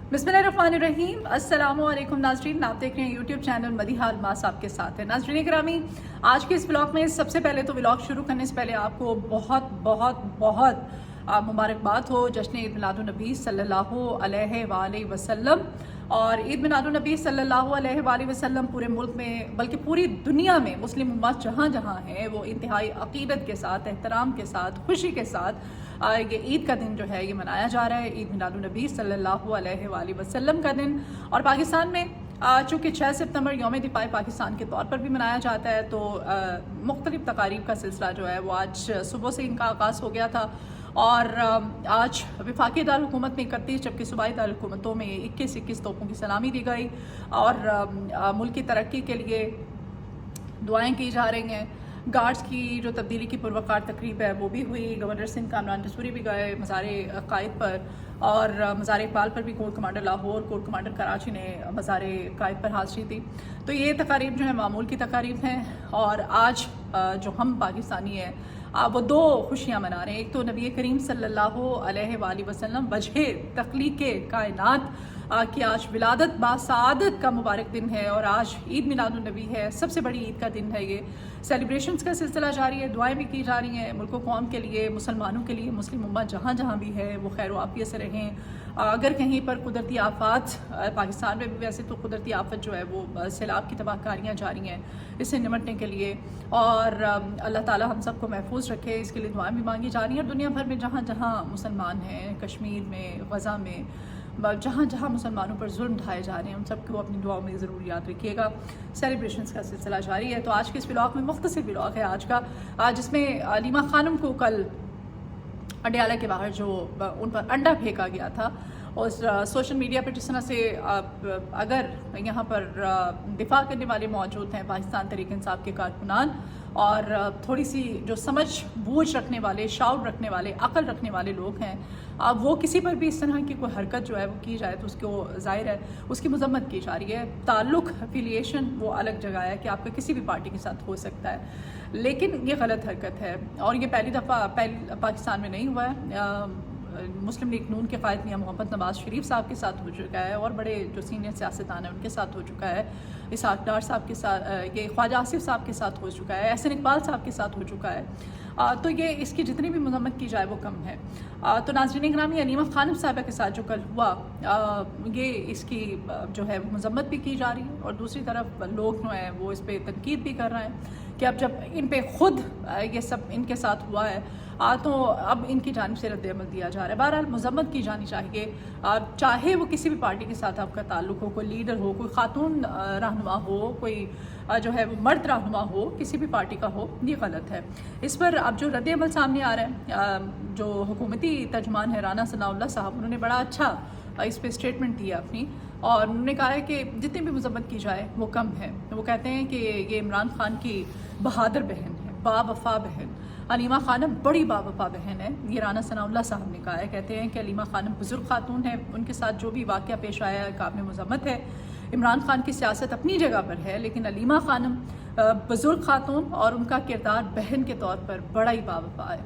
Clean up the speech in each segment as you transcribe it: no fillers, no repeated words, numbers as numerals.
बिस्मिल्लाहिर्रहमानिर्रहीम। अस्सलाम वालेकुम नाज़रीन, आप देख रहे हैं यूट्यूब चैनल मदीहा अलमास आपके साथ है। नाज़रीन करामी, आज के इस ब्लॉग में सबसे पहले तो व्लॉग शुरू करने से पहले आपको बहुत बहुत बहुत मुबारकबाद हो जश्न ईद मिलादुन्नबी सल्लल्लाहु अलैहि वसल्लम। और ईद मिलादुन्नबी सल्लल्लाहु अलैहि वसल्लम पूरे मुल्क में बल्कि पूरी दुनिया में मुस्लिम उम्मत जहाँ जहाँ है वो इंतहाई अक़ीदत के साथ, एहतराम के साथ, खुशी के साथ ये ईद का दिन जो है ये मनाया जा रहा है, ईद मिलादुन्नबी सल्लल्लाहु अलैहि वसल्लम का दिन। और पाकिस्तान में चूँकि 6 सितंबर यौम दिफाए पाकिस्तान के तौर पर भी मनाया जाता है, तो मुख्तलिफ तकारीब का सिलसिला जो है वो आज सुबह से इनका आगाज़ हो गया था। और आज वफाकी दारुल-हुकूमत में 31 जबकि सूबाई दारुल-हुकूमतों में 21 तोपों की सलामी दी गई और मुल्क की तरक्की के लिए दुआएं की जा रही हैं। गार्ड्स की जो तब्दीली की पुरवकार तकरीब है वो भी हुई। गवर्नर सिंध कामरान दस्तूरी भी गए मज़ार कायद पर और मज़ार इकबाल पर भी core commander Lahore, core commander Karachi ने मज़ार कायद पर हाज़िरी दी। तो ये तकारीब जो है मामूल की तकारीब हैं। और आज जो हम पाकिस्तानी हैं वो दो खुशियाँ मना रहे हैं। एक तो नबी करीम सल्लल्लाहु अलैहि वसल्लम वजह तख्लीक़ कायनात कि आज विलादत बासआदत का मुबारक दिन है और आज ईद मिलादुन्नबी है, सबसे बड़ी ईद का दिन है। ये सेलिब्रेशंस का सिलसिला जारी है, दुआएं भी की जा रही हैं मुल्क कौम के लिए, मुसलमानों के लिए, मुस्लिम उम्मत जहाँ जहाँ भी है वो खैर आफियत से रहें। अगर कहीं पर कुदरती आफात, पाकिस्तान में भी वैसे तो कुदरती आफत जो है वो सैलाब की तबाहकारियाँ जारी हैं, इससे निमटने के लिए और अल्लाह ताला हम सबको महफूज रखे, इसके लिए दुआएं भी मांगी जा रही हैं। और दुनिया भर में जहाँ जहाँ मुसलमान हैं, कश्मीर में, गज़ा में, जहाँ जहाँ मुसलमानों पर जुल्म ढाए जा रहे हैं, उन सबको अपनी दुआओं में ज़रूर याद रखिएगा। सेलिब्रेशंस का सिलसिला जारी है। तो आज के इस व्लॉग में मुख्तसर व्लॉग है आज का, जिसमें अलीमा खानम को कल अडयाला के बाहर जो उन पर अंडा फेंका गया था और सोशल मीडिया पर जिस तरह से अगर यहाँ पर दिफा करने वाले मौजूद हैं पाकिस्तान तहरीक इंसाफ के कारकुनान और थोड़ी सी जो समझ बूझ रखने वाले, शाउर रखने वाले, अकल रखने वाले लोग हैं, वो किसी पर भी इस तरह की कोई हरकत जो है वो की जाए तो उसको ज़ाहिर है उसकी मजम्मत की जा रही है। ताल्लुक़, एफिलिएशन वो अलग जगह है कि आपका किसी भी पार्टी के साथ हो सकता है, लेकिन ये गलत हरकत है और ये पहली दफ़ा पाकिस्तान में नहीं हुआ है। मुस्लिम लीग नून के कायद मियां मोहम्मद नवाज शरीफ साहब के साथ हो चुका है और बड़े जो सीनियर सियासतदान हैं उनके साथ हो चुका है, इसहाक डार साहब के साथ, ये ख्वाजा आसिफ साहब के साथ हो चुका है, एहसन इकबाल साहब के साथ हो चुका है। तो ये इसकी जितनी भी मजम्मत की जाए वो कम है। तो नाज़रीन ग्रामी, अलीमा खानम साहिबा के साथ जो कल हुआ ये इसकी जो है मजम्मत भी की जा रही है और दूसरी तरफ लोग जो हैं वो इस पर तनकीद भी कर रहे हैं कि अब जब इन पे खुद ये सब इनके साथ हुआ है तो अब इनकी जानिब से रद्द-ए-अमल दिया जा रहा है। बहरहाल मजम्मत की जानी चाहिए, चाहे वो किसी भी पार्टी के साथ आपका ताल्लुक़ हो, कोई लीडर हो, कोई खातून रहनुमा हो, कोई जो है वो मर्द रहनुमा हो, किसी भी पार्टी का हो, ये गलत है। इस पर अब जो रद्द-ए-अमल सामने आ रहा है, जो हुकूमती तर्जुमान है राना सनाउल्लाह साहब, उन्होंने बड़ा अच्छा इस पर स्टेटमेंट दिया अपनी और उन्होंने कहा है कि जितनी भी मजम्मत की जाए वो कम है। वो कहते हैं कि ये इमरान खान की बहादुर बहन है, बावफा बहन। अलीमा खानम बड़ी बावफा बहन है, ये राना सनाउल्लाह साहब ने कहा है। कहते हैं कि अलीमा खानम बुजुर्ग खातून है, उनके साथ जो भी वाक़या पेश आया है काबिल मजम्मत है। इमरान खान की सियासत अपनी जगह पर है, लेकिन अलीमा खानम बुजुर्ग खातून और उनका किरदार बहन के तौर पर बड़ा ही बावफा है।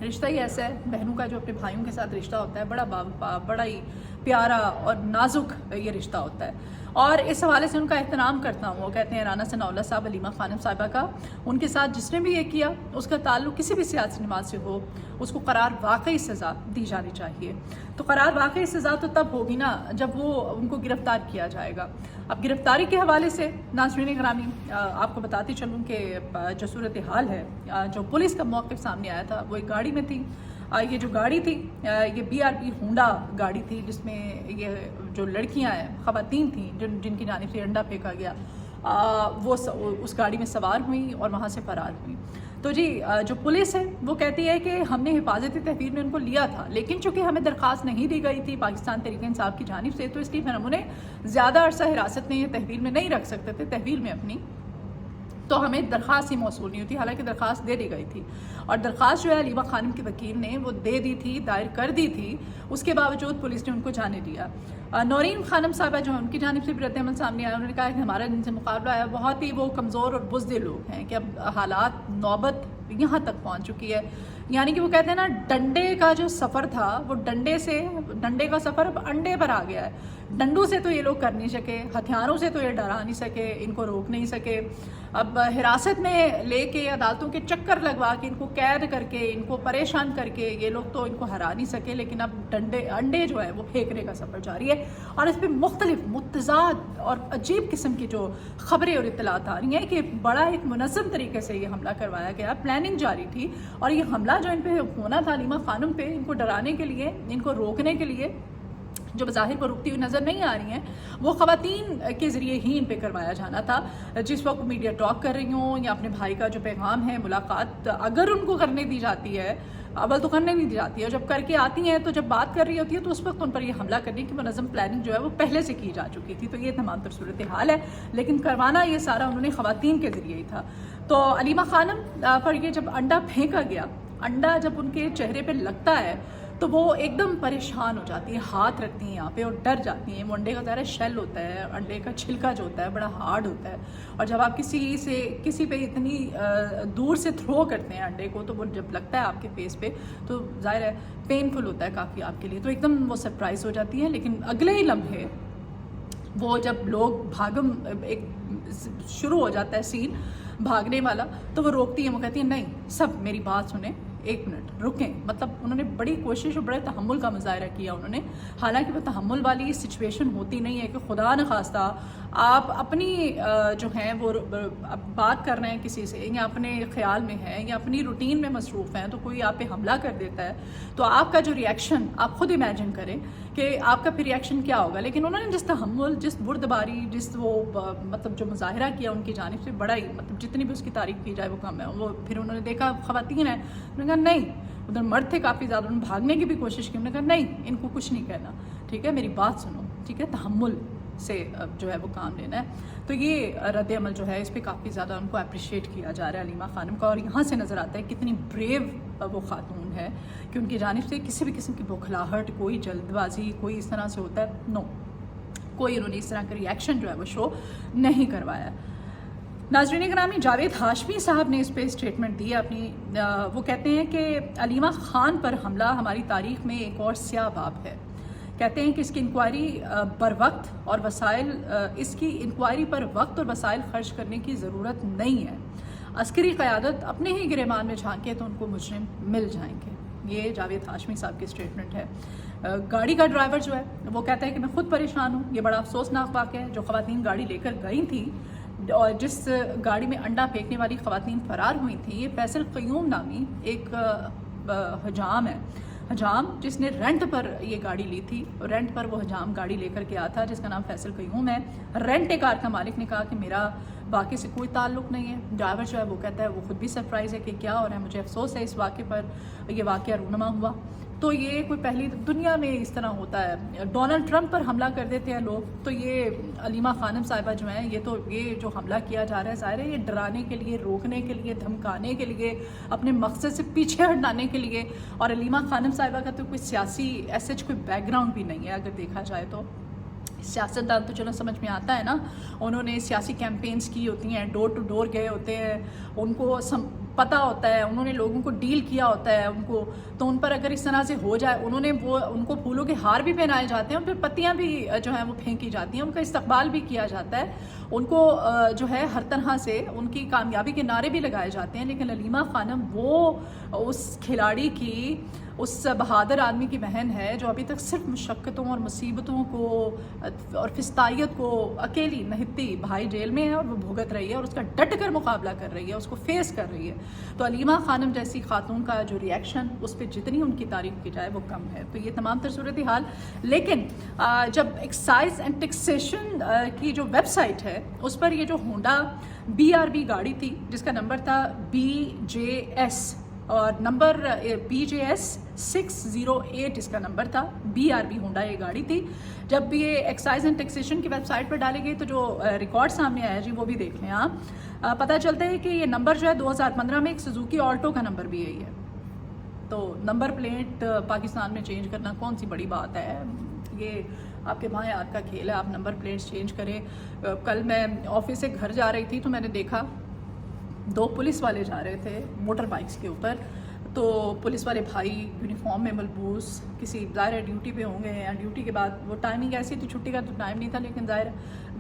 रिश्ता ही ऐसा है, बहनों का जो अपने भाइयों के साथ रिश्ता होता है बड़ा बावफा, बड़ा ही प्यारा और नाजुक ये रिश्ता होता है और इस हवाले से उनका एहतराम करता हूँ। वो कहते हैं राना सनाउल्लाह साहब, अलीमा खानम साहिबा का, उनके साथ जिसने भी ये किया उसका ताल्लुक़ किसी भी सियासी जमात से हो, उसको करार वाकई सज़ा दी जानी चाहिए। तो करार वाकई सज़ा तो तब होगी ना जब वो उनको गिरफ़्तार किया जाएगा। अब गिरफ़्तारी के हवाले से नाज़रीन ग्रामी आपको बताती चलूँ कि जो सूरत हाल है, जो पुलिस का मौक़िफ़ सामने आया था वो एक गाड़ी में थी। ये जो गाड़ी थी ये BRP होंडा गाड़ी थी जिसमें ये जो लड़कियां हैं, ख़वातीन थी जिनकी जानिब से अंडा फेंका गया, वो उस गाड़ी में सवार हुई और वहाँ से फरार हुई। तो जी जो पुलिस है वो कहती है कि हमने हिफाजती तहवीर में उनको लिया था, लेकिन चूँकि हमें दरख्वास्त नहीं दी गई थी पाकिस्तान तहरीक इंसाफ की जानिब से, तो इसलिए फिर हम उन्हें ज़्यादा अरसा हिरासत में या तहवील में नहीं रख सकते थे, तहवील में अपनी, तो हमें दरख्वास्त ही मौसूल नहीं होती। हालांकि दरख्वास्त दे दी गई थी और दरख्वास्त जो है अलीमा खानम के वकील ने वो दे दी थी, दायर कर दी थी, उसके बावजूद पुलिस ने उनको जाने दिया। नौरीन खानम साहबा जो है उनकी जानिब से भी रद्द-ए-अमल सामने आया। उन्होंने कहा कि हमारा जिनसे मुकाबला है बहुत ही वो कमज़ोर और बुज़दिल लोग हैं कि अब हालात नौबत यहाँ तक पहुँच चुकी है यानी कि वो कहते हैं ना, डंडे का जो सफ़र था वो डंडे का सफ़र अब अंडे पर आ गया है। डंडों से तो ये लोग कर नहीं सके, हथियारों से तो ये डरा नहीं सके, इनको रोक नहीं सके। अब हिरासत में लेके अदालतों के चक्कर लगवा के इनको कैद करके, इनको परेशान करके ये लोग तो इनको हरा नहीं सके, लेकिन अब अंडे जो है वो फेंकने का सफ़र जारी है। और इस पर मुख्तलिफ मुतज़ाद और अजीब किस्म की जो ख़बरें और इत्तलात आ रही हैं कि बड़ा एक मुनज़्ज़म तरीके से ये हमला करवाया गया, प्लानिंग जारी थी। और ये हमला जो इन पर होना था अलीमा खानम पे, इनको डराने के लिए, इनको रोकने के लिए, जो बज़ाहिर पर रुकती हुई नज़र नहीं आ रही हैं, वो ख़वातीन के ज़रिए ही इन पे करवाया जाना था। जिस वक्त मीडिया टॉक कर रही हों या अपने भाई का जो पैगाम है, मुलाकात अगर उनको करने दी जाती है, अव्वल तो करने नहीं दी जाती है, जब करके आती हैं तो जब बात कर रही होती है तो उस वक्त उन पर यह हमला करने की मुनज़्ज़म प्लानिंग जो है वो पहले से की जा चुकी थी। तो ये तमाम तर सूरत हाल है, लेकिन करवाना ये सारा उन्होंने ख़वातीन के ज़रिए ही था। तो अलीमा खानम पर ये जब अंडा फेंका गया, अंडा जब उनके चेहरे पर लगता है तो वो एकदम परेशान हो जाती है, हाथ रखती हैं यहाँ पे और डर जाती हैं। वो अंडे का ज़रा शेल होता है, अंडे का छिलका जो होता है बड़ा हार्ड होता है, और जब आप किसी पे इतनी दूर से थ्रो करते हैं अंडे को, तो वो जब लगता है आपके फेस पे तो ज़ाहिर है पेनफुल होता है काफ़ी आपके लिए। तो एकदम वो सरप्राइज़ हो जाती है। लेकिन अगले ही लम्हे वो जब लोग भागम एक शुरू हो जाता है सीन भागने वाला, तो वो रोकती है, वो कहती है नहीं सब मेरी बात सुने, एक मिनट रुकें। मतलब उन्होंने बड़ी कोशिश और बड़े तहम्मुल का मुजाहरा किया उन्होंने। हालांकि वो तहम्मुल वाली सिचुएशन होती नहीं है कि खुदा न खास्ता आप अपनी जो हैं वो बात कर रहे हैं किसी से, या अपने ख्याल में हैं या अपनी रूटीन में मसरूफ़ हैं, तो कोई आप पे हमला कर देता है, तो आपका जो रिएक्शन आप खुद इमेजिन करें कि आपका फिर रिएक्शन क्या होगा। लेकिन उन्होंने जिस तहम्मुल, जिस बुर्दबारी, जिस वो मतलब जो मुजाहरा किया उनकी जानिब से, बड़ा ही मतलब जितनी भी उसकी तारीफ़ की जाए वो कम है। वो फिर उन्होंने देखा ख़वातीन हैं, उन्होंने कहा नहीं, उधर मर्द थे काफ़ी ज़्यादा, उन्होंने भागने की भी कोशिश की, उन्होंने कहा नहीं इनको कुछ नहीं कहना, ठीक है मेरी बात सुनो, ठीक है, तहम्मुल से जो है वो काम लेना है। तो ये रद्द अमल जो है इस पर काफ़ी ज़्यादा उनको अप्रिशिएट किया जा रहा है अलीमा खानम का। और यहाँ से नज़र आता है कितनी ब्रेव वो खातून है कि उनकी जानिब से किसी भी किस्म की बौखलाहट, कोई जल्दबाजी, कोई इस तरह से होता है, नो, कोई उन्होंने इस तरह का रिएक्शन जो है वो शो नहीं करवाया। नाज़रीन गिरामी, जावेद हाशमी साहब ने इस पर स्टेटमेंट दी अपनी। वो कहते हैं कि अलीमा खान पर हमला हमारी तारीख़ में एक और स्याह बाब है। कहते हैं कि इसकी इंक्वायरी पर वक्त और वसाइल इसकी इंक्वायरी पर वक्त और वसाइल खर्च करने की ज़रूरत नहीं है। अस्करी क़यादत अपने ही गिरेबान में झांके तो उनको मुजरिम मिल जाएंगे। ये जावेद हाशमी साहब की स्टेटमेंट है। गाड़ी का ड्राइवर जो है वो कहता है कि मैं खुद परेशान हूँ। ये बड़ा अफसोसनाक वाक़या है। जो ख़वातीन गाड़ी लेकर गई थी और जिस गाड़ी में अंडा फेंकने वाली ख़वातीन फ़रार हुई थी, ये फैसल क़य्यूम नामी एक हजाम है, हजाम जिसने रेंट पर ये गाड़ी ली थी। रेंट पर वो हजाम गाड़ी लेकर के आया था जिसका नाम फैसल क़य्यूम है। रेंट कार का मालिक ने कहा कि मेरा वाक़े से कोई ताल्लुक़ नहीं है। ड्राइवर जो है वो कहता है वो ख़ुद भी सरप्राइज़ है कि क्या हो रहा है, मुझे अफसोस है इस वाक़े पर, ये वाक़या रूनमा हुआ। तो ये कोई पहली दुनिया में इस तरह होता है। डोनाल्ड ट्रंप पर हमला कर देते हैं लोग, तो ये अलीमा खानम साहिबा जो हैं, ये जो हमला किया जा रहा है ज़ाहिर है ये डराने के लिए, रोकने के लिए, धमकाने के लिए, अपने मकसद से पीछे हटाने के लिए। और अलीमा खानम साहिबा का तो कोई सियासी ऐसे कोई बैकग्राउंड भी नहीं है। अगर देखा जाए तो सियासतदान तो चलो समझ में आता है ना, उन्होंने सियासी कैंपेन्स की होती हैं, डोर टू डोर गए होते हैं, उनको पता होता है, उन्होंने लोगों को डील किया होता है उनको। तो उन पर अगर इस तरह से हो जाए, उनको फूलों के हार भी पहनाए जाते हैं, उन पर पत्तियां भी जो है वो फेंकी जाती हैं, उनका इस्तकबाल भी किया जाता है, उनको जो है हर तरह से उनकी कामयाबी के नारे भी लगाए जाते हैं। लेकिन अलीमा खानम वो उस खिलाड़ी की, उस बहादुर आदमी की बहन है जो अभी तक सिर्फ मुशक्क़तों और मुसीबतों को और फिस्तायत को अकेली नहित्ती भाई जेल में है और वो भुगत रही है और उसका डट कर मुकाबला कर रही है, उसको फेस कर रही है। तो अलीमा खानम जैसी खातून का जो रिएक्शन, उस पर जितनी उनकी तारीफ़ की जाए वो कम है। तो ये तमाम तर सूरत हाल। लेकिन जब एक्साइज एंड टैक्सेशन की जो वेबसाइट है उस पर ये जो होंडा BRB गाड़ी थी जिसका नंबर था BJS और नंबर BJS 608 इसका नंबर था, BRB होंडा ये गाड़ी थी। जब भी ये एक्साइज एंड टैक्सेशन की वेबसाइट पर डाली गई तो जो रिकॉर्ड सामने आया जी वो भी देख लें आप। पता चलता है कि ये नंबर जो है 2015 में एक सुजुकी ऑल्टो का नंबर भी यही है। तो नंबर प्लेट पाकिस्तान में चेंज करना कौन सी बड़ी बात है, ये आपके भाई हाथ का खेल है, आप नंबर प्लेट्स चेंज करें। कल मैं ऑफिस से घर जा रही थी तो मैंने देखा 2 पुलिस वाले जा रहे थे मोटर बाइक्स के ऊपर, تو پولیس والے بھائی یونیفارم میں ملبوس کسی ظاہر ڈیوٹی پہ ہوں گے یا ڈیوٹی کے بعد وہ ٹائمنگ ایسی تھی، چھٹی کا تو ٹائم نہیں تھا لیکن ظاہر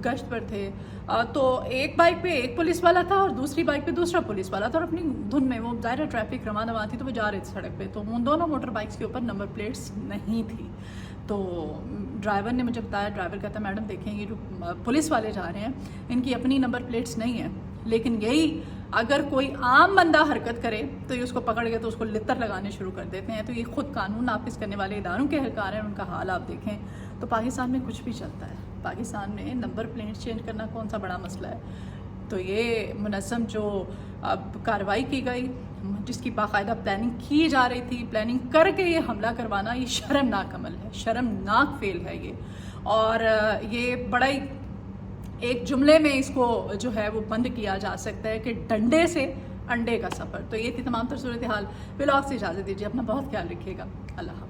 گشت پر تھے، تو ایک بائک پہ ایک پولیس والا تھا اور دوسری بائک پہ دوسرا پولیس والا تھا، اور اپنی دھن میں وہ ظاہر ٹریفک رواں دواں تھی تو وہ جا رہے تھے سڑک پہ، تو ان دونوں موٹر بائکس کے اوپر نمبر پلیٹس نہیں تھی۔ تو ڈرائیور نے مجھے بتایا، ڈرائیور کہتا ہے میڈم دیکھیں یہ جو پولیس والے جا رہے ہیں ان کی اپنی نمبر پلیٹس نہیں ہیں، لیکن یہی اگر کوئی عام بندہ حرکت کرے تو یہ اس کو پکڑ کے تو اس کو لتر لگانے شروع کر دیتے ہیں۔ تو یہ خود قانون نافذ کرنے والے اداروں کے اہلکار ہیں، ان کا حال آپ دیکھیں تو پاکستان میں کچھ بھی چلتا ہے۔ پاکستان میں نمبر پلیٹ چینج کرنا کون سا بڑا مسئلہ ہے؟ تو یہ منظم جو اب کارروائی کی گئی، جس کی باقاعدہ پلاننگ کی جا رہی تھی، پلاننگ کر کے یہ حملہ کروانا، یہ شرمناک عمل ہے، شرمناک فعل ہے یہ، اور یہ بڑا ہی ایک جملے میں اس کو جو ہے وہ بند کیا جا سکتا ہے کہ ڈنڈے سے انڈے کا سفر۔ تو یہ تھی تمام تر صورتحال۔ ولاگ سے اجازت دیجیے، اپنا بہت خیال رکھیے گا، اللہ حافظ۔